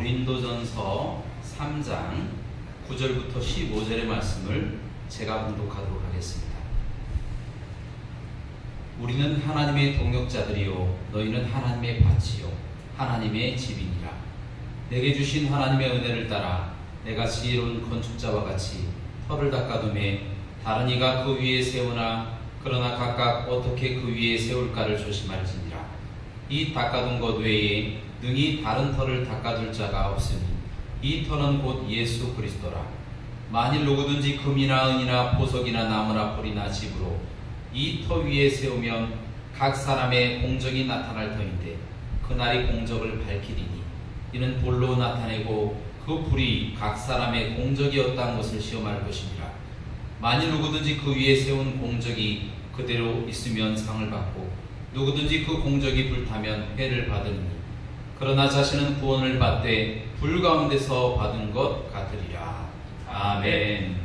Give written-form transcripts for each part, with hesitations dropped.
고린도전서 3장 9절부터 15절의 말씀을 제가 봉독하도록 하겠습니다. 우리는 하나님의 동역자들이요 너희는 하나님의 밭이요 하나님의 집이니라. 내게 주신 하나님의 은혜를 따라 내가 지혜로운 건축자와 같이 터를 닦아두매 다른 이가 그 위에 세우나 그러나 각각 어떻게 그 위에 세울까를 조심할지니라. 이 닦아둔 것 외에 능히 다른 터를 닦아둘 자가 없으니 이 터는 곧 예수 그리스도라. 만일 누구든지 금이나 은이나 보석이나 나무나 풀이나 집으로 이 터 위에 세우면 각 사람의 공적이 나타날 터인데 그날이 공적을 밝히리니 이는 불로 나타내고 그 불이 각 사람의 공적이 어떠한 것을 시험할 것이니라. 만일 누구든지 그 위에 세운 공적이 그대로 있으면 상을 받고 누구든지 그 공적이 불타면 해를 받으니 그러나 자신은 구원을 받되 불 가운데서 받은 것 같으리라. 아멘.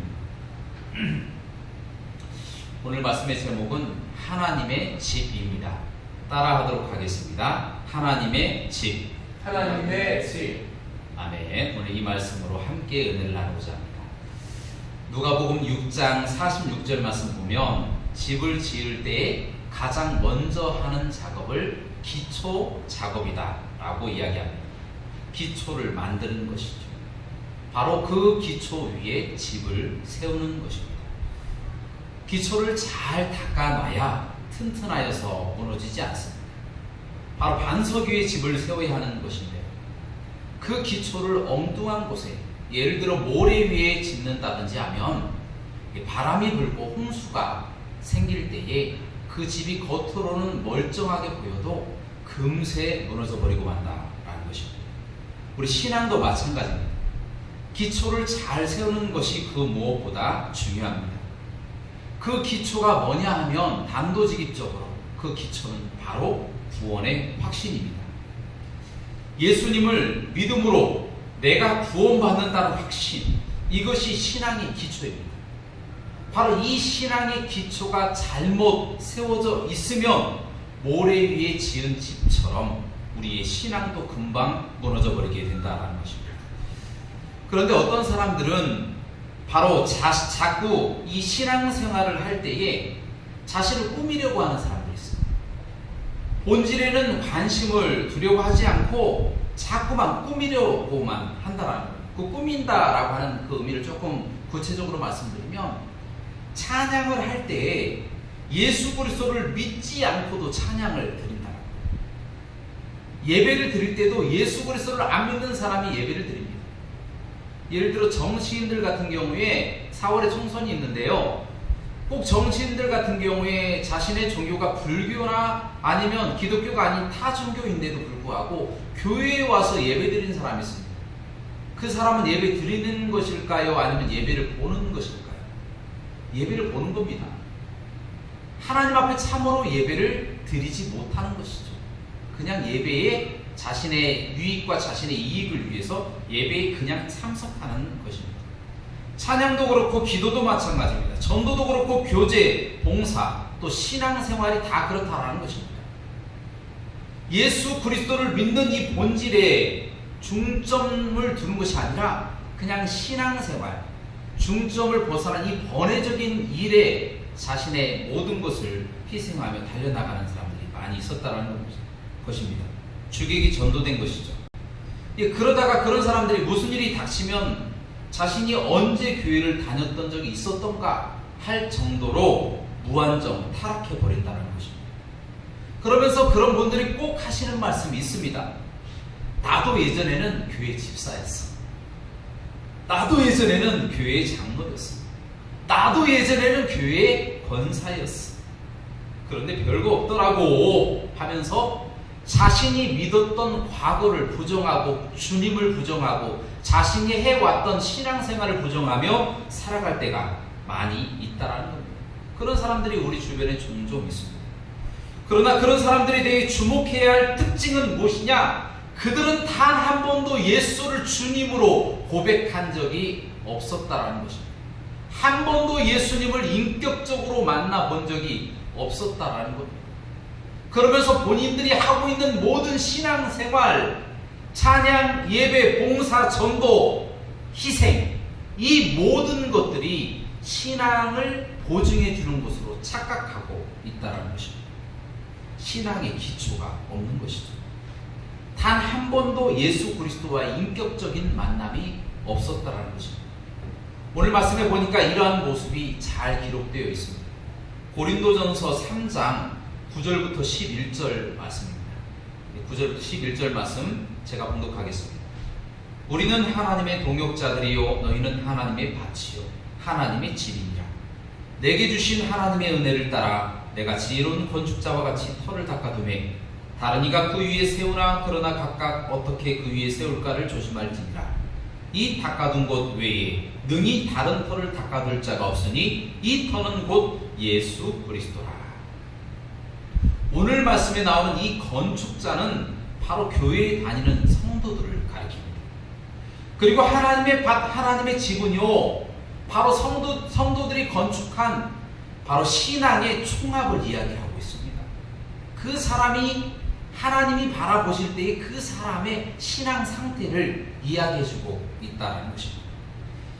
오늘 말씀의 제목은 하나님의 집입니다. 따라하도록 하겠습니다. 하나님의 집. 하나님의 집. 아멘. 오늘 이 말씀으로 함께 은혜를 나누고자 합니다. 누가복음 6장 46절 말씀 보면 집을 지을 때에 가장 먼저 하는 작업을 기초 작업이다 라고 이야기합니다. 기초를 만드는 것이죠. 바로 그 기초 위에 집을 세우는 것입니다. 기초를 잘 닦아놔야 튼튼하여서 무너지지 않습니다. 바로 반석 위에 집을 세워야 하는 것인데 그 기초를 엉뚱한 곳에 예를 들어 모래 위에 짓는다든지 하면 바람이 불고 홍수가 생길 때에 그 집이 겉으로는 멀쩡하게 보여도 금세 무너져 버리고 만다라는 것입니다. 우리 신앙도 마찬가지입니다. 기초를 잘 세우는 것이 그 무엇보다 중요합니다. 그 기초가 뭐냐 하면 단도직입적으로 그 기초는 바로 구원의 확신입니다. 예수님을 믿음으로 내가 구원받는다는 확신, 이것이 신앙의 기초입니다. 바로 이 신앙의 기초가 잘못 세워져 있으면 모래 위에 지은 집처럼 우리의 신앙도 금방 무너져 버리게 된다는 것입니다. 그런데 어떤 사람들은 바로 자꾸 이 신앙생활을 할 때에 자신을 꾸미려고 하는 사람들이 있어요. 본질에는 관심을 두려고 하지 않고 자꾸만 꾸미려고만 한다라는 거예요. 그 꾸민다라고 하는 그 의미를 조금 구체적으로 말씀드리면 찬양을 할 때 예수 그리스도를 믿지 않고도 찬양을 드린다. 예배를 드릴 때도 예수 그리스도를 안 믿는 사람이 예배를 드립니다. 예를 들어 정치인들 같은 경우에 4월에 총선이 있는데요. 꼭 정치인들 같은 경우에 자신의 종교가 불교나 아니면 기독교가 아닌 타 종교인데도 불구하고 교회에 와서 예배 드리는 사람이 있습니다. 그 사람은 예배 드리는 것일까요? 아니면 예배를 보는 것일까요? 예배를 보는 겁니다. 하나님 앞에 참으로 예배를 드리지 못하는 것이죠. 그냥 예배에 자신의 유익과 자신의 이익을 위해서 예배에 그냥 참석하는 것입니다. 찬양도 그렇고 기도도 마찬가지입니다. 전도도 그렇고 교제, 봉사, 또 신앙생활이 다 그렇다라는 것입니다. 예수 그리스도를 믿는 이 본질에 중점을 두는 것이 아니라 그냥 신앙생활, 중점을 벗어난 이 번외적인 일에 자신의 모든 것을 희생하며 달려나가는 사람들이 많이 있었다는 것입니다. 주객이 전도된 것이죠. 그러다가 그런 사람들이 무슨 일이 닥치면 자신이 언제 교회를 다녔던 적이 있었던가 할 정도로 무한정 타락해버린다는 것입니다. 그러면서 그런 분들이 꼭 하시는 말씀이 있습니다. 나도 예전에는 교회 집사였어. 나도 예전에는 교회 장로였어. 나도 예전에는 교회 권사였어. 그런데 별거 없더라고 하면서 자신이 믿었던 과거를 부정하고 주님을 부정하고 자신이 해왔던 신앙생활을 부정하며 살아갈 때가 많이 있다라는 겁니다. 그런 사람들이 우리 주변에 종종 있습니다. 그러나 그런 사람들에 대해 주목해야 할 특징은 무엇이냐? 그들은 단 한 번도 예수를 주님으로 고백한 적이 없었다라는 것입니다. 한 번도 예수님을 인격적으로 만나본 적이 없었다라는 겁니다. 그러면서 본인들이 하고 있는 모든 신앙생활, 찬양, 예배, 봉사, 전도, 희생, 이 모든 것들이 신앙을 보증해 주는 것으로 착각하고 있다는 것입니다. 신앙의 기초가 없는 것이죠. 단 한 번도 예수 그리스도와의 인격적인 만남이 없었다는 것입니다. 오늘 말씀해 보니까 이러한 모습이 잘 기록되어 있습니다. 고린도전서 3장 9절부터 11절 말씀입니다. 9절부터 11절 말씀 제가 봉독하겠습니다. 우리는 하나님의 동역자들이요 너희는 하나님의 밭이요 하나님의 집이니라. 내게 주신 하나님의 은혜를 따라 내가 지혜로운 건축자와 같이 터를 닦아두매 다른 이가 그 위에 세우나 그러나 각각 어떻게 그 위에 세울까를 조심할지니라. 이 닦아둔 곳 외에 능히 다른 터를 닦아둘 자가 없으니 이 터는 곧 예수 그리스도라. 오늘 말씀에 나오는 이 건축자는 바로 교회에 다니는 성도들을 가리킵니다. 그리고 하나님의 밭, 하나님의 집은요, 바로 성도들이 건축한 바로 신앙의 총합을 이야기하고 있습니다. 그 사람이 하나님이 바라보실 때의 그 사람의 신앙 상태를 이야기해주고 있다는 것입니다.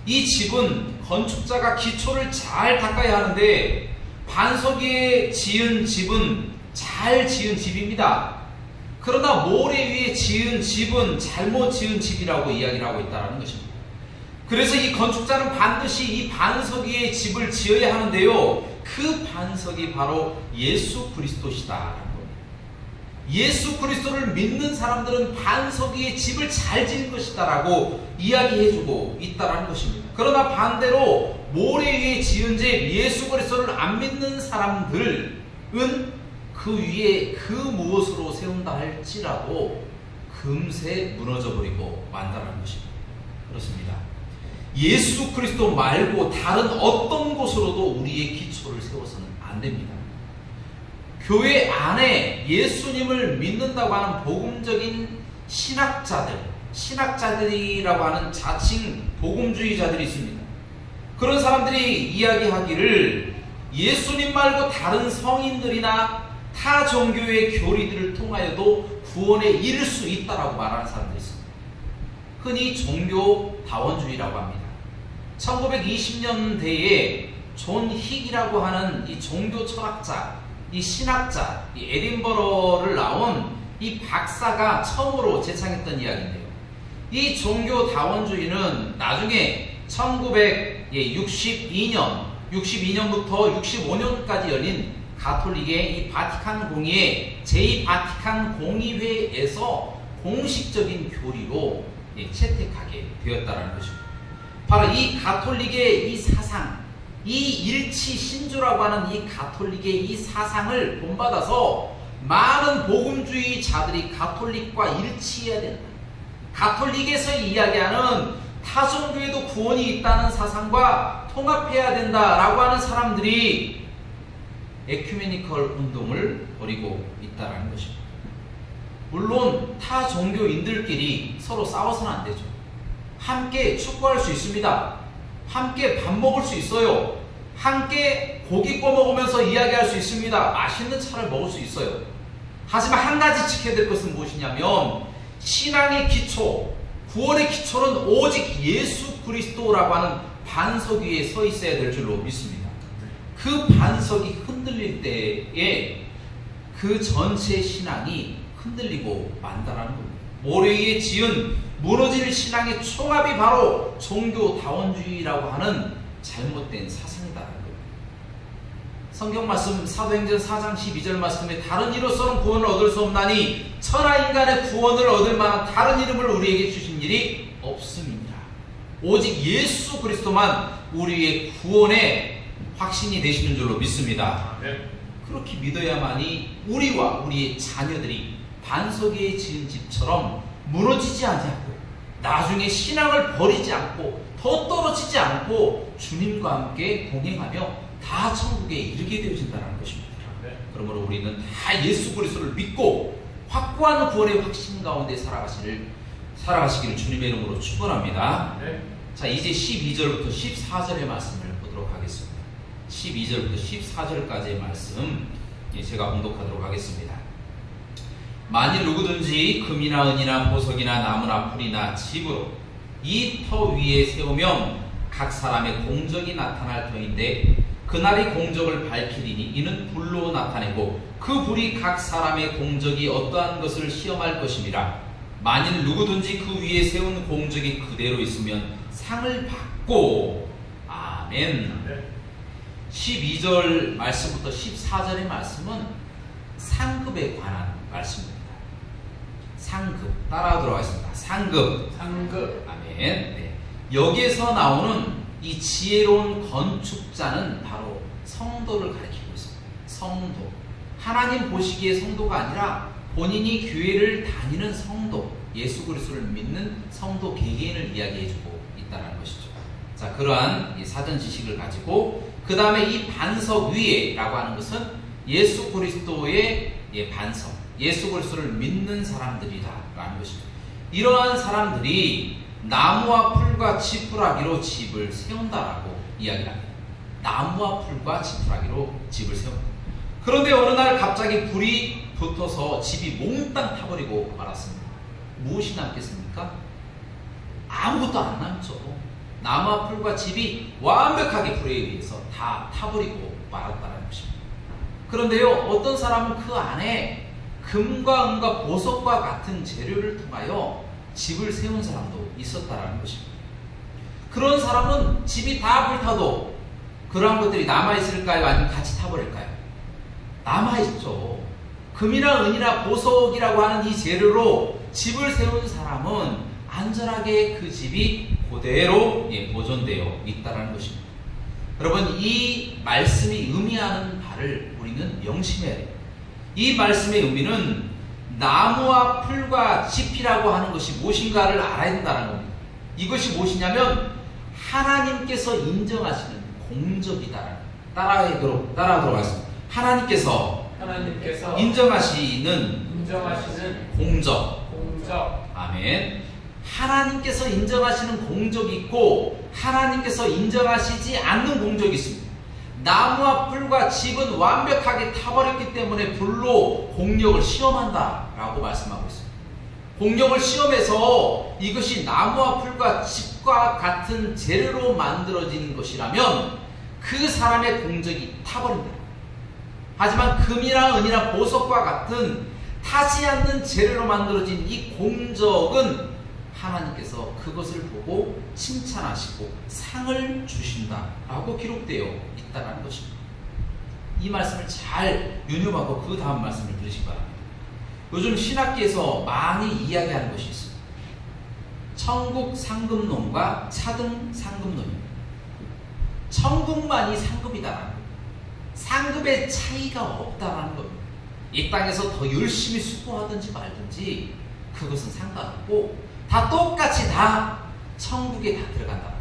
이 집은 건축자가 기초를 잘 닦아야 하는데 반석 위에 지은 집은 잘 지은 집입니다. 그러나 모래 위에 지은 집은 잘못 지은 집이라고 이야기를 하고 있다는 것입니다. 그래서 이 건축자는 반드시 이 반석 위에 집을 지어야 하는데요, 그 반석이 바로 예수 그리스도시다. 예수 그리스도를 믿는 사람들은 반석 위에 집을 잘 지은 것이다 라고 이야기해주고 있다는 것입니다. 그러나 반대로 모래 위에 지은 집 예수 그리스도를 안 믿는 사람들은 그 위에 그 무엇으로 세운다 할지라도 금세 무너져버리고 만다는 것입니다. 그렇습니다. 예수 그리스도 말고 다른 어떤 곳으로도 우리의 기초를 세워서는 안 됩니다. 교회 안에 예수님을 믿는다고 하는 복음적인 신학자들이라고 하는 자칭 복음주의자들이 있습니다. 그런 사람들이 이야기하기를 예수님 말고 다른 성인들이나 타 종교의 교리들을 통하여도 구원에 이를 수 있다라고 말하는 사람들이 있습니다. 흔히 종교다원주의라고 합니다. 1920년대에 존 힉이라고 하는 이 종교 철학자, 이 신학자, 이 에딘버러를 나온 이 박사가 처음으로 제창했던 이야기인데요. 이 종교다원주의는 나중에 1962년부터 65년까지 열린 가톨릭의 이 바티칸 공의회, 제2바티칸 공의회에서 공식적인 교리로 채택하게 되었다는 것입니다. 바로 이 가톨릭의 이 사상, 이 일치 신조라고 하는 이 가톨릭의 이 사상을 본받아서 많은 복음주의자들이 가톨릭과 일치해야 된다. 가톨릭에서 이야기하는 타종교에도 구원이 있다는 사상과 통합해야 된다라고 하는 사람들이 에큐메니컬 운동을 벌이고 있다는 것입니다. 물론 타 종교인들끼리 서로 싸워서는 안 되죠. 함께 축구할 수 있습니다. 함께 밥 먹을 수 있어요. 함께 고기 구워 먹으면서 이야기할 수 있습니다. 맛있는 차를 먹을 수 있어요. 하지만 한 가지 지켜야 될 것은 무엇이냐면 신앙의 기초, 구원의 기초는 오직 예수 그리스도라고 하는 반석 위에 서 있어야 될 줄로 믿습니다. 그 반석이 흔들릴 때에 그 전체 신앙이 흔들리고 만다라는 겁니다. 모래 위에 지은 무너질 신앙의 총합이 바로 종교다원주의라고 하는 잘못된 사상이다라는 겁니다. 성경 말씀 사도행전 4장 12절 말씀에 다른 이로서는 구원을 얻을 수 없나니 천하 인간의 구원을 얻을 만한 다른 이름을 우리에게 주신 일이 없습니다. 오직 예수 그리스도만 우리의 구원의 확신이 되시는 줄로 믿습니다. 그렇게 믿어야만이 우리와 우리의 자녀들이 반석 위에 지은 집처럼 무너지지 않고 나중에 신앙을 버리지 않고 더 떨어지지 않고 주님과 함께 동행하며 다 천국에 이르게 되어진다는 것입니다. 그러므로 우리는 다 예수 그리스도를 믿고 확고한 구원의 확신 가운데 살아가시기를 주님의 이름으로 축원합니다. 자, 이제 12절부터 14절의 말씀을 보도록 하겠습니다. 12절부터 14절까지의 말씀 제가 봉독하도록 하겠습니다. 만일 누구든지 금이나 은이나 보석이나 나무나 풀이나 집으로 이 터 위에 세우면 각 사람의 공적이 나타날 터인데 그날이 공적을 밝히리니 이는 불로 나타내고 그 불이 각 사람의 공적이 어떠한 것을 시험할 것임이라. 만일 누구든지 그 위에 세운 공적이 그대로 있으면 상을 받고. 아멘. 12절 말씀부터 14절의 말씀은 상급에 관한 말씀입니다. 상급, 따라 들어가겠습니다. 상급. 아멘. 네. 여기에서 나오는 이 지혜로운 건축자는 바로 성도를 가리키고 있습니다. 성도. 하나님 보시기에 성도가 아니라 본인이 교회를 다니는 성도, 예수 그리스도를 믿는 성도 개개인을 이야기해주고 있다는 것이죠. 자, 그러한 이 사전 지식을 가지고 그 다음에 이 반석 위에라고 하는 것은 예수 그리스도의 반석, 예수 그리스도를 믿는 사람들이다라는 것이죠. 이러한 사람들이 나무와 풀과 지푸라기로 집을 세운다라고 이야기를 합니다. 나무와 풀과 지푸라기로 집을 세운다. 그런데 어느 날 갑자기 불이 붙어서 집이 몽땅 타버리고 말았습니다. 무엇이 남겠습니까? 아무것도 안 남죠. 나무와 풀과 집이 완벽하게 불에 의해서 다 타버리고 말았다는 것입니다. 그런데요, 어떤 사람은 그 안에 금과 은과 보석과 같은 재료를 통하여 집을 세운 사람도 있었다는 것입니다. 그런 사람은 집이 다 불타도 그러한 것들이 남아있을까요? 아니면 같이 타버릴까요? 남아있죠. 금이나 은이나 보석이라고 하는 이 재료로 집을 세운 사람은 안전하게 그 집이 그대로 보존되어 있다는 것입니다. 여러분, 이 말씀이 의미하는 바를 우리는 명심해야 돼요. 이 말씀의 의미는 나무와 풀과 짚이라고 하는 것이 무엇인가를 알아야 된다는 겁니다. 이것이 무엇이냐면 하나님께서 인정하시는 공적이다. 따라하도록 하겠습니다. 하나님께서 인정하시는 공적. 아멘. 하나님께서 인정하시는 공적이 있고 하나님께서 인정하시지 않는 공적이 있습니다. 나무와 풀과 집은 완벽하게 타버렸기 때문에 불로 공력을 시험한다라고 말씀하고 있습니다. 공력을 시험해서 이것이 나무와 풀과 집과 같은 재료로 만들어진 것이라면 그 사람의 공적이 타버린다. 하지만 금이나 은이나 보석과 같은 타지 않는 재료로 만들어진 이 공적은 하나님께서 그것을 보고 칭찬하시고 상을 주신다라고 기록되어 있다는 것입니다. 이 말씀을 잘 유념하고 그 다음 말씀을 들으시기 바랍니다. 요즘 신학계에서 많이 이야기하는 것이 있습니다. 천국 상급론과 차등 상급론입니다. 천국만이 상급이다라는 겁니다. 상급의 차이가 없다라는 겁니다. 이 땅에서 더 열심히 수고하든지 말든지 그것은 상관없고 다 똑같이 다 천국에 다 들어간다.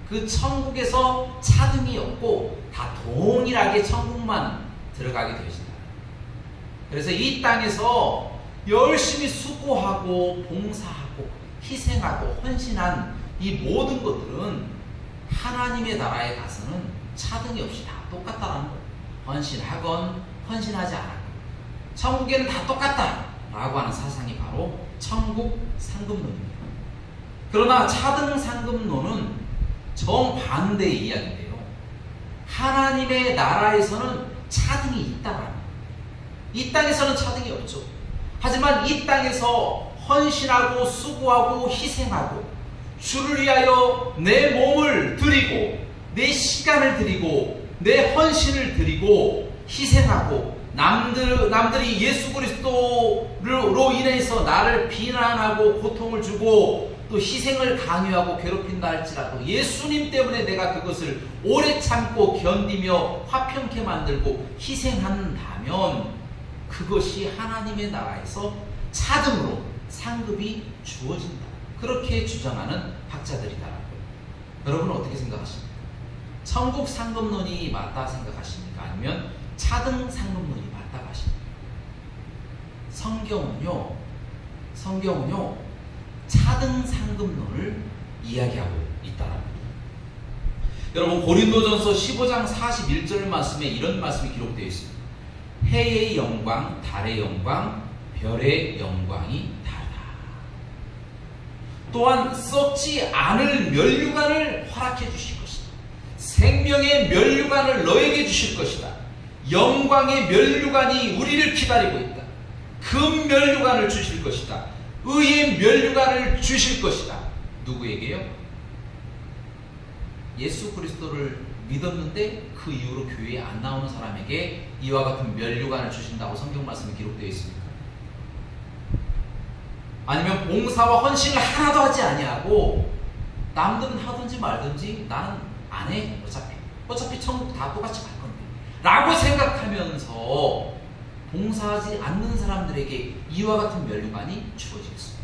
그 천국에서 차등이 없고 다 동일하게 천국만 들어가게 되어진다. 그래서 이 땅에서 열심히 수고하고 봉사하고 희생하고 헌신한 이 모든 것들은 하나님의 나라에 가서는 차등이 없이 다 똑같다라는 거예요. 헌신하건 헌신하지 않았건 천국에는 다 똑같다라고 하는 사상이 바로 천국 상급론입니다. 그러나 차등 상급론은 정반대의 이야기인데요. 하나님의 나라에서는 차등이 있다라는 거예요. 이 땅에서는 차등이 없죠. 하지만 이 땅에서 헌신하고 수고하고 희생하고 주를 위하여 내 몸을 드리고 내 시간을 드리고 내 헌신을 드리고 희생하고 남들이 예수 그리스도로 인해서 나를 비난하고 고통을 주고 또 희생을 강요하고 괴롭힌다 할지라도 예수님 때문에 내가 그것을 오래 참고 견디며 화평케 만들고 희생한다면 그것이 하나님의 나라에서 차등으로 상급이 주어진다. 그렇게 주장하는 학자들이다라는 거예요. 여러분은 어떻게 생각하십니까? 천국 상급론이 맞다 생각하십니까? 아니면 차등 상급론이 맞다고 하십니까? 성경은요 차등 상급론을 이야기하고 있다는 겁니다. 여러분, 고린도전서 15장 41절 말씀에 이런 말씀이 기록되어 있습니다. 해의 영광, 달의 영광, 별의 영광이 다르다. 또한 썩지 않을 면류관을 허락해 주실 것이다. 생명의 면류관을 너에게 주실 것이다. 영광의 면류관이 우리를 기다리고 있다. 금 면류관을 주실 것이다. 의의 면류관을 주실 것이다. 누구에게요? 예수 그리스도를 믿었는데 그 이후로 교회에 안 나오는 사람에게 이와 같은 면류관을 주신다고 성경 말씀에 기록되어 있습니까? 아니면 봉사와 헌신을 하나도 하지 아니하고 남들은 하든지 말든지 나는 안 해. 어차피 천국 다 똑같이 갈 건데 라고 생각하면서 봉사하지 않는 사람들에게 이와 같은 면류관이 주어지겠습니다.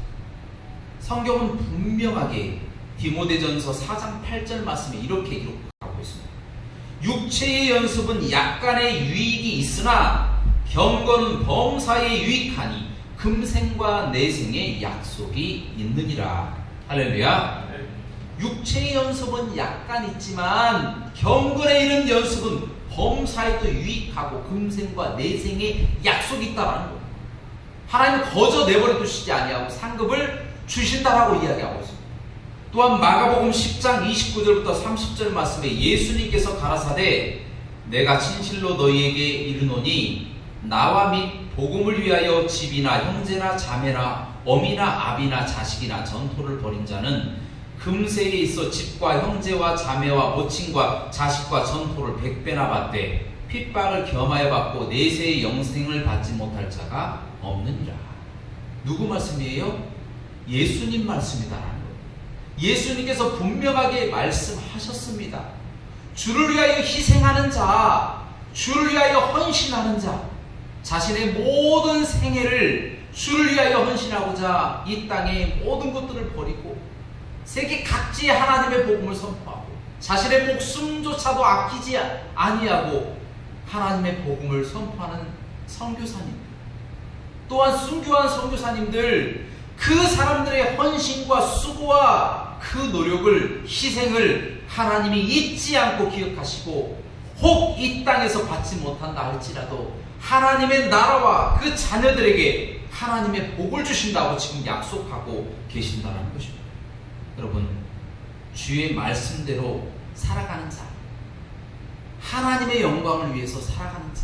성경은 분명하게 디모데전서 4장 8절 말씀에 이렇게 기록하고 있습니다. 육체의 연습은 약간의 유익이 있으나 경건은 범사에 유익하니 금생과 내생의 약속이 있느니라. 할렐루야. 육체의 연습은 약간 있지만 경건에 이른 연습은 범사에도 유익하고 금생과 내생의 약속이 있다라는 거예요. 하나님은 거저 내버려 두시지 아니하고 상급을 주신다라고 이야기하고 있습니다. 또한 마가복음 10장 29절부터 30절 말씀에 예수님께서 가라사대 내가 진실로 너희에게 이르노니 나와 및 복음을 위하여 집이나 형제나 자매나 어미나 아비나 자식이나 전토를 벌인 자는 금세에 있어 집과 형제와 자매와 모친과 자식과 전토를 100배나 받되 핍박을 겸하여 받고 내세의 영생을 받지 못할 자가 없느니라. 누구 말씀이에요? 예수님 말씀이다라는 거예요. 예수님께서 분명하게 말씀하셨습니다. 주를 위하여 희생하는 자, 주를 위하여 헌신하는 자, 자신의 모든 생애를 주를 위하여 헌신하고자 이 땅의 모든 것들을 버리고 세계 각지에 하나님의 복음을 선포하고 자신의 목숨조차도 아끼지 아니하고 하나님의 복음을 선포하는 선교사님들, 또한 순교한 선교사님들, 그 사람들의 헌신과 수고와 그 노력을, 희생을 하나님이 잊지 않고 기억하시고 혹 이 땅에서 받지 못한다 할지라도 하나님의 나라와 그 자녀들에게 하나님의 복을 주신다고 지금 약속하고 계신다는 것입니다. 여러분, 주의 말씀대로 살아가는 자, 하나님의 영광을 위해서 살아가는 자,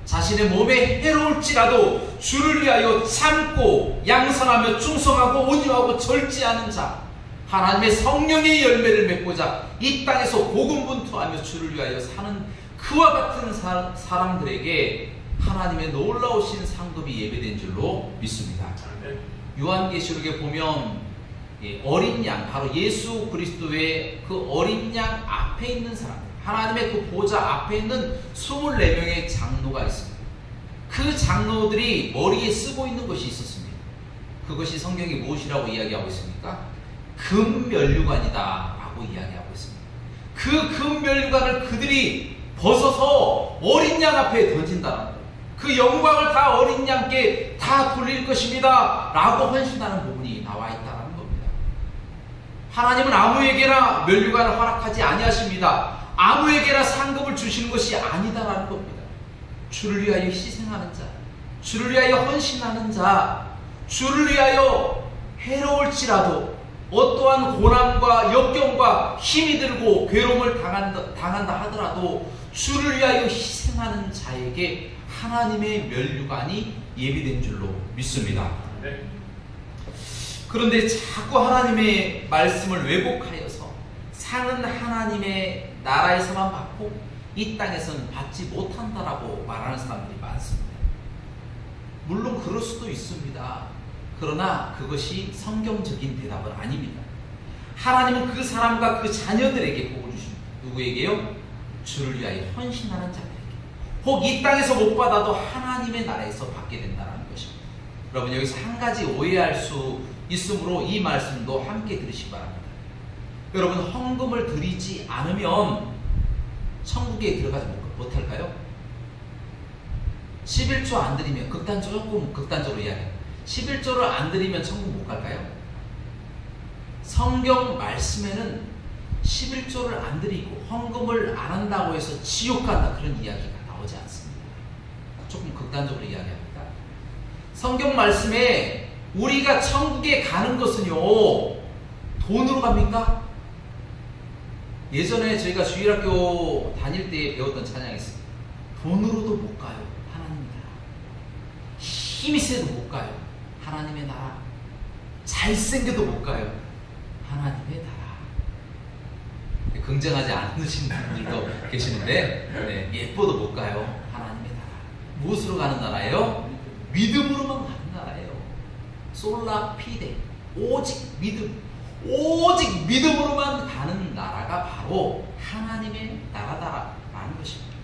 자신의 몸에 해로울지라도 주를 위하여 참고 양선하며 충성하고 온유하고 절제하는 자, 하나님의 성령의 열매를 맺고자 이 땅에서 복음분투하며 주를 위하여 사는 그와 같은 사람들에게 하나님의 놀라우신 상급이 예배된 줄로 믿습니다. 요한계시록에 보면 어린 양, 바로 예수 그리스도의 그 어린 양 앞에 있는 사람들, 하나님의 그 보좌 앞에 있는 24명의 장로가 있습니다. 그 장로들이 머리에 쓰고 있는 것이 있었습니다. 그것이 성경이 무엇이라고 이야기하고 있습니까? 금면류관이다 라고 이야기하고 있습니다. 그 금면류관을 그들이 벗어서 어린 양 앞에 던진다는 거예요. 그 영광을 다 어린 양께 다 돌릴 것입니다 라고 헌신하는 부분이 나와 있다는 겁니다. 하나님은 아무에게나 면류관을 허락하지 아니하십니다. 아무에게나 상급을 주시는 것이 아니다라는 겁니다. 주를 위하여 희생하는 자, 주를 위하여 헌신하는 자, 주를 위하여 해로울지라도 어떠한 고난과 역경과 힘이 들고 괴로움을 당한다 하더라도 주를 위하여 희생하는 자에게 하나님의 면류관이 예비된 줄로 믿습니다. 그런데 자꾸 하나님의 말씀을 왜곡하여서 상은 하나님의 나라에서만 받고 이 땅에서는 받지 못한다라고 말하는 사람들이 많습니다. 물론 그럴 수도 있습니다. 그러나 그것이 성경적인 대답은 아닙니다. 하나님은 그 사람과 그 자녀들에게 복을 주십니다. 누구에게요? 주를 위하여 헌신하는 자들에게. 혹 이 땅에서 못 받아도 하나님의 나라에서 받게 된다는 것입니다. 여러분, 여기서 한 가지 오해할 수 있으므로 이 말씀도 함께 들으시기 바랍니다. 여러분, 헌금을 드리지 않으면 천국에 들어가지 못할까요? 11조 안 드리면, 조금 극단적으로 이야기합니다. 11조를 안 드리면 천국 못 갈까요? 성경 말씀에는 11조를 안 드리고 헌금을 안 한다고 해서 지옥 간다, 그런 이야기가 나오지 않습니다. 조금 극단적으로 이야기합니다. 성경 말씀에 우리가 천국에 가는 것은요, 돈으로 갑니까? 예전에 저희가 주일학교 다닐 때 배웠던 찬양이 있습니다. 돈으로도 못 가요. 하나님의 나라. 힘이 세도 못 가요. 하나님의 나라. 잘생겨도 못 가요. 하나님의 나라. 긍정하지 않으신 분들도 계시는데, 네, 예뻐도 못 가요. 하나님의 나라. 무엇으로 가는 나라예요? 믿음으로만 가는 나라예요. 솔라 피데. 오직 믿음. 오직 믿음으로만 가는 나라가 바로 하나님의 나라다라는 것입니다.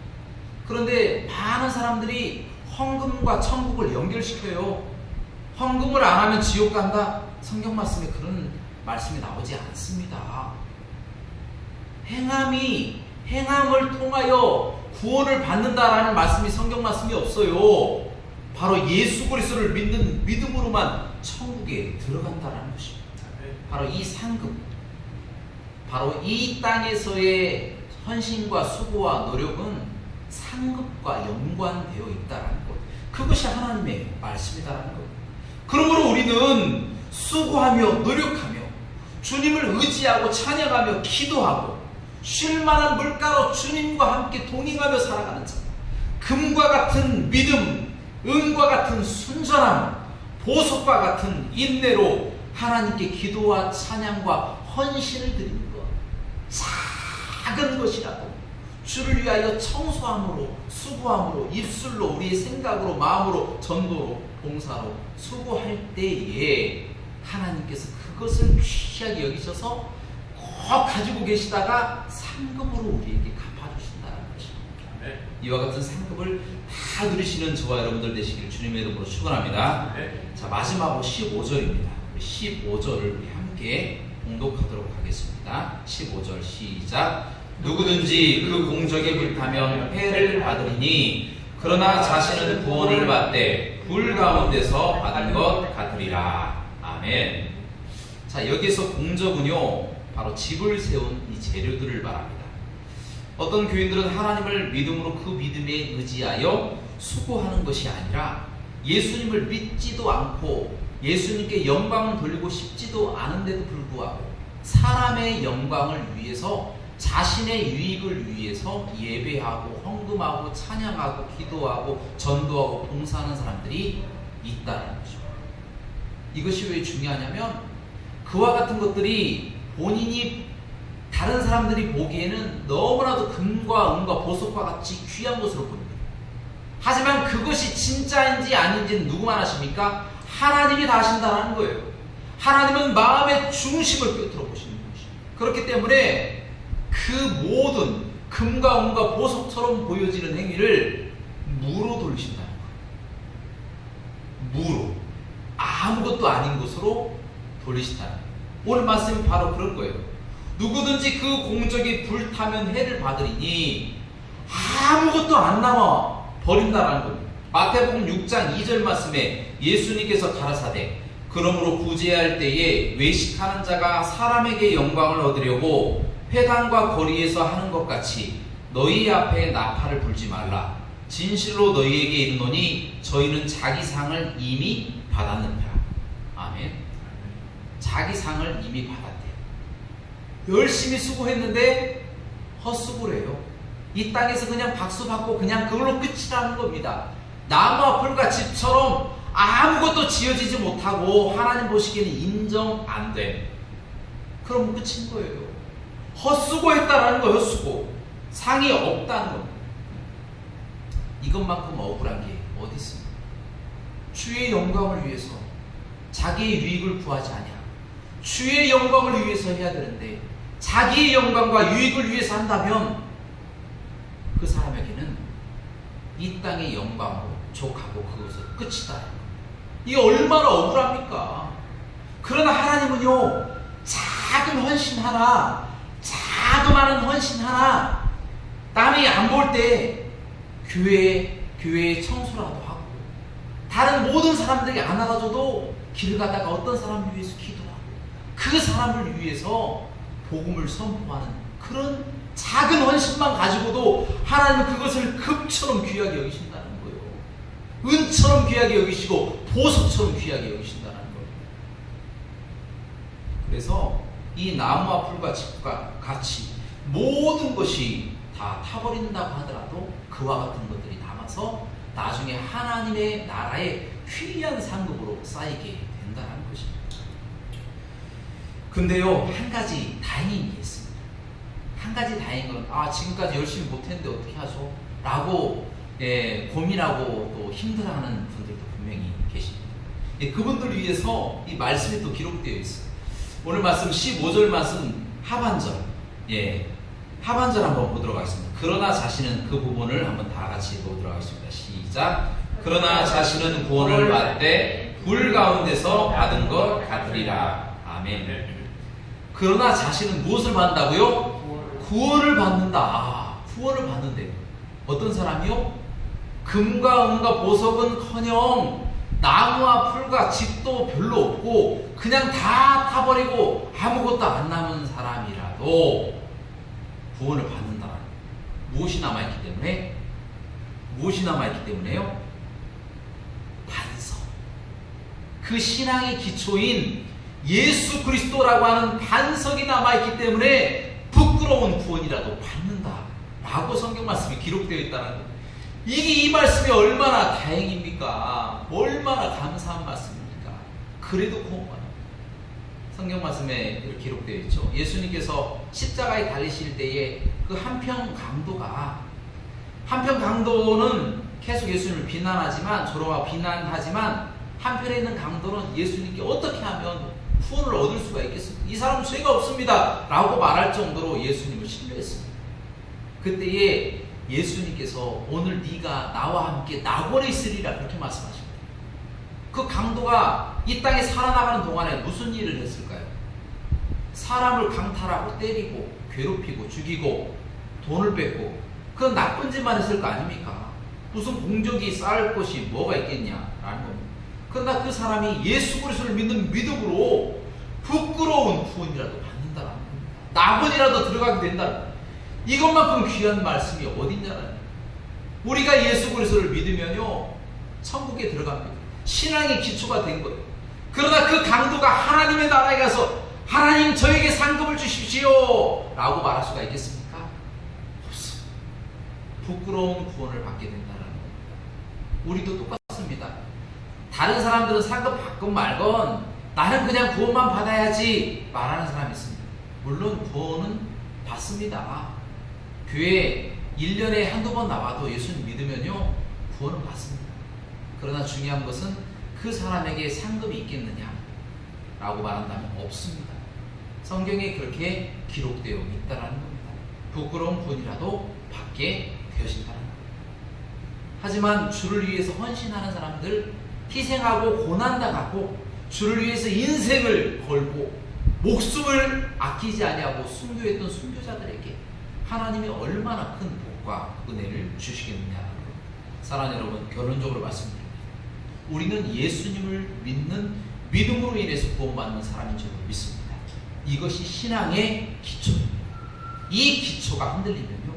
그런데 많은 사람들이 헌금과 천국을 연결시켜요. 헌금을 안 하면 지옥 간다? 성경 말씀에 그런 말씀이 나오지 않습니다. 행함을 통하여 구원을 받는다라는 말씀이 성경 말씀이 없어요. 바로 예수 그리스도를 믿는 믿음으로만 천국에 들어간다라는 것입니다. 바로 이 상급, 바로 이 땅에서의 헌신과 수고와 노력은 상급과 연관되어 있다라는 것. 그것이 하나님의 말씀이다라는 것. 그러므로 우리는 수고하며 노력하며 주님을 의지하고 찬양하며 기도하고 쉴만한 물가로 주님과 함께 동행하며 살아가는 자, 금과 같은 믿음, 은과 같은 순전함, 보석과 같은 인내로 하나님께 기도와 찬양과 헌신을 드리는 것, 작은 것이라도 주를 위하여 청소함으로, 수고함으로, 입술로, 우리의 생각으로, 마음으로, 전도로, 봉사로 수고할 때에 하나님께서 그것을 귀하게 여기셔서 꼭 가지고 계시다가 상급으로 우리에게 갚아주신다는 것입니다. 이와 같은 상급을 다 누리시는 저와 여러분들 되시길 주님의 이름으로 축원합니다. 자, 마지막으로 15절입니다. 15절을 우리 함께 봉독하도록 하겠습니다. 15절 시작. 누구든지 그 공적에 불타면 해를 받으리니 그러나 자신은 구원을 받되 불 가운데서 받은 것 같으리라. 아멘. 자, 여기서 공적은요, 바로 집을 세운 이 재료들을 말합니다. 어떤 교인들은 하나님을 믿음으로 그 믿음에 의지하여 수고하는 것이 아니라 예수님을 믿지도 않고 예수님께 영광을 돌리고 싶지도 않은데도 불구하고 사람의 영광을 위해서, 자신의 유익을 위해서 예배하고 헌금하고 찬양하고 기도하고 전도하고 봉사하는 사람들이 있다는 거죠. 이것이 왜 중요하냐면 그와 같은 것들이 본인이 다른 사람들이 보기에는 너무나도 금과 은과 보석과 같이 귀한 것으로 보입니다. 하지만 그것이 진짜인지 아닌지는 누구만 아십니까? 하나님이 다 아신다는 거예요. 하나님은 마음의 중심을 꿰뚫어 보시는 것이죠. 그렇기 때문에 그 모든 금과 은과 보석처럼 보여지는 행위를 무로 돌리신다는 거예요. 무로. 아무것도 아닌 것으로 돌리신다는 거예요. 오늘 말씀은 바로 그런 거예요. 누구든지 그 공적이 불타면 해를 받으리니 아무것도 안 남아 버린다는 겁니다. 마태복음 6장 2절 말씀에 예수님께서 가라사대 그러므로 구제할 때에 외식하는 자가 사람에게 영광을 얻으려고 회당과 거리에서 하는 것 같이 너희 앞에 나팔을 불지 말라. 진실로 너희에게 이르노니 저희는 자기 상을 이미 받았느니라. 아멘. 자기 상을 이미 받았대요. 열심히 수고했는데 헛수고래요. 이 땅에서 그냥 박수 받고 그냥 그걸로 끝이라는 겁니다. 나무와 풀과 집처럼 아무것도 지어지지 못하고 하나님 보시기에는 인정 안 돼. 그럼 끝인 거예요. 헛수고했다라는 거예요. 헛수고. 상이 없다는 겁니다. 이것만큼 억울한 게 어디 있습니까? 주의 영광을 위해서 자기의 유익을 구하지 아니하고 주의 영광을 위해서 해야 되는데 자기의 영광과 유익을 위해서 한다면 그 사람에게는 이 땅의 영광으로 족하고 그것은 끝이다. 이게 얼마나 억울합니까? 그러나 하나님은요, 작은 헌신 하나, 자그마한 헌신 하나, 남이 안 볼 때 교회에 청소라도 하고 다른 모든 사람들이 안 알아줘도 길 가다가 어떤 사람을 위해서 기도하고 그 사람을 위해서 복음을 선포하는 그런 작은 헌신만 가지고도 하나님은 그것을 금처럼 귀하게 여기신다는 거예요. 은처럼 귀하게 여기시고 보석처럼 귀하게 여기신다는 거예요. 그래서 이 나무와 풀과 집과 같이 모든 것이 다 타버린다고 하더라도 그와 같은 것들이 남아서 나중에 하나님의 나라의 귀한 상급으로 쌓이게 된다는 것입니다. 근데요, 한 가지 다행인 게 있습니다. 한 가지 다행인 건, 지금까지 열심히 못했는데 어떻게 하죠? 라고 고민하고 또 힘들어하는 분들도 분명히 계십니다. 그분들을 위해서 이 말씀이 또 기록되어 있어요. 오늘 말씀 15절 말씀 하반절, 하반절 한번 보도록 하겠습니다. 그러나 자신은 그 부분을 한번 다 같이 보도록 하겠습니다. 시작. 그러나 자신은 구원을 받되 불 가운데서 받은 것 같으리라. 아멘. 그러나 자신은 무엇을 받는다고요? 구원을 받는다. 구원을 받는데요. 어떤 사람이요? 금과 은과 보석은커녕 나무와 풀과 집도 별로 없고 그냥 다 타버리고 아무것도 안 남은 사람이라도 구원을 받는다. 무엇이 남아있기 때문에? 무엇이 남아있기 때문에요? 반석. 그 신앙의 기초인 예수 그리스도라고 하는 반석이 남아있기 때문에 부끄러운 구원이라도 받는다 라고 성경 말씀이 기록되어 있다는 거예요. 이 말씀이 얼마나 다행입니까? 얼마나 감사한 말씀입니까? 그래도 구원받아요. 성경 말씀에 이렇게 기록되어 있죠. 예수님께서 십자가에 달리실 때에 그 한편 강도는 계속 예수님을 비난하지만 비난하지만 한편에 있는 강도는 예수님께 어떻게 하면 구원을 얻을 수가 있겠습니까? 이 사람은 죄가 없습니다 라고 말할 정도로 예수님을 신뢰했습니다. 그때에 예수님께서 오늘 네가 나와 함께 낙원에 있으리라 그렇게 말씀하십니다. 그 강도가 이 땅에 살아나가는 동안에 무슨 일을 했을까요? 사람을 강탈하고 때리고 괴롭히고 죽이고 돈을 뺏고 그 나쁜 짓만 했을 거 아닙니까? 무슨 공적이 쌓을 것이 뭐가 있겠냐라는 겁니다. 그러나 그 사람이 예수 그리스도를 믿는 믿음으로 부끄러운 구원이라도 받는다라는 겁니다. 낙원이라도 들어가게 된다는 겁니다. 이것만큼 귀한 말씀이 어딨냐는, 우리가 예수 그리스도를 믿으면요 천국에 들어갑니다. 신앙의 기초가 된 거예요. 그러나 그 강도가 하나님의 나라에 가서 하나님 저에게 상급을 주십시오 라고 말할 수가 있겠습니까? 없습니다. 부끄러운 구원을 받게 된다는 겁니다. 우리도 똑같습니다. 다른 사람들은 상급 받건 말건 나는 그냥 구원만 받아야지 말하는 사람이 있습니다. 물론 구원은 받습니다. 교회 1년에 한두 번 나와도 예수님 믿으면요 구원은 받습니다. 그러나 중요한 것은 그 사람에게 상급이 있겠느냐 라고 말한다면 없습니다. 성경에 그렇게 기록되어 있다는 겁니다. 부끄러운 구원이라도 받게 되어진다는 겁니다. 하지만 주를 위해서 헌신하는 사람들, 희생하고 고난당하고 주를 위해서 인생을 걸고 목숨을 아끼지 아니하고 순교했던 순교자들에게 하나님이 얼마나 큰 복과 은혜를 주시겠느냐는 겁니다. 사랑하는 여러분, 결론적으로 말씀드립니다. 우리는 예수님을 믿는 믿음으로 인해서 구원받는 사람인 줄 믿습니다. 이것이 신앙의 기초입니다. 이 기초가 흔들리면요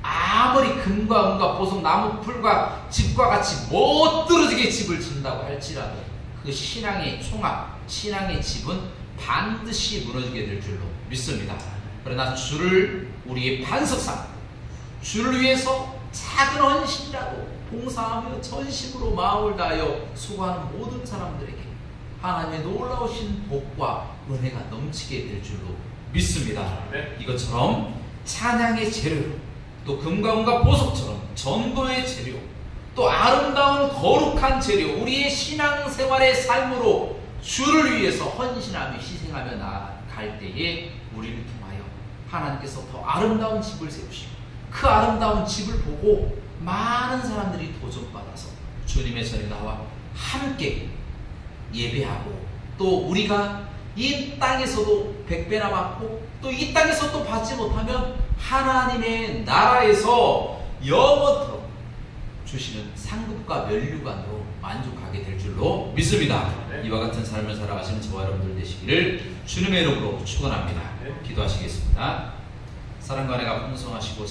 아무리 금과 은과 보석, 나무, 풀과 집과 같이 멋들어지게 집을 짓는다고 할지라도 그 신앙의 총합, 신앙의 집은 반드시 무너지게 될 줄로 믿습니다. 그러나 주를 우리의 반석 삼고 주를 위해서 작은 헌신이라도 봉사하며 전심으로 마음을 다하여 수고하는 모든 사람들에게 하나님의 놀라우신 복과 은혜가 넘치게 될 줄로 믿습니다. 네. 이것처럼 찬양의 재료, 또 금과 은과 보석처럼 전도의 재료, 또 아름다운 거룩한 재료, 우리의 신앙생활의 삶으로 주를 위해서 헌신하며 희생하며 나아갈 때에 우리를 통하여 하나님께서 더 아름다운 집을 세우시고 그 아름다운 집을 보고 많은 사람들이 도전받아서 주님의 전에 나와 함께 예배하고, 또 우리가 이 땅에서도 100배나 받고 또 이 땅에서 또 받지 못하면 하나님의 나라에서 영원토록 주시는 상급과 면류관으로 만족하게 될 줄로 믿습니다. 이와 같은 삶을 살아가시는 저와 여러분들 되시기를 주님의 이름으로 축원합니다. 기도하시겠습니다. 사랑과 은혜가 풍성하시고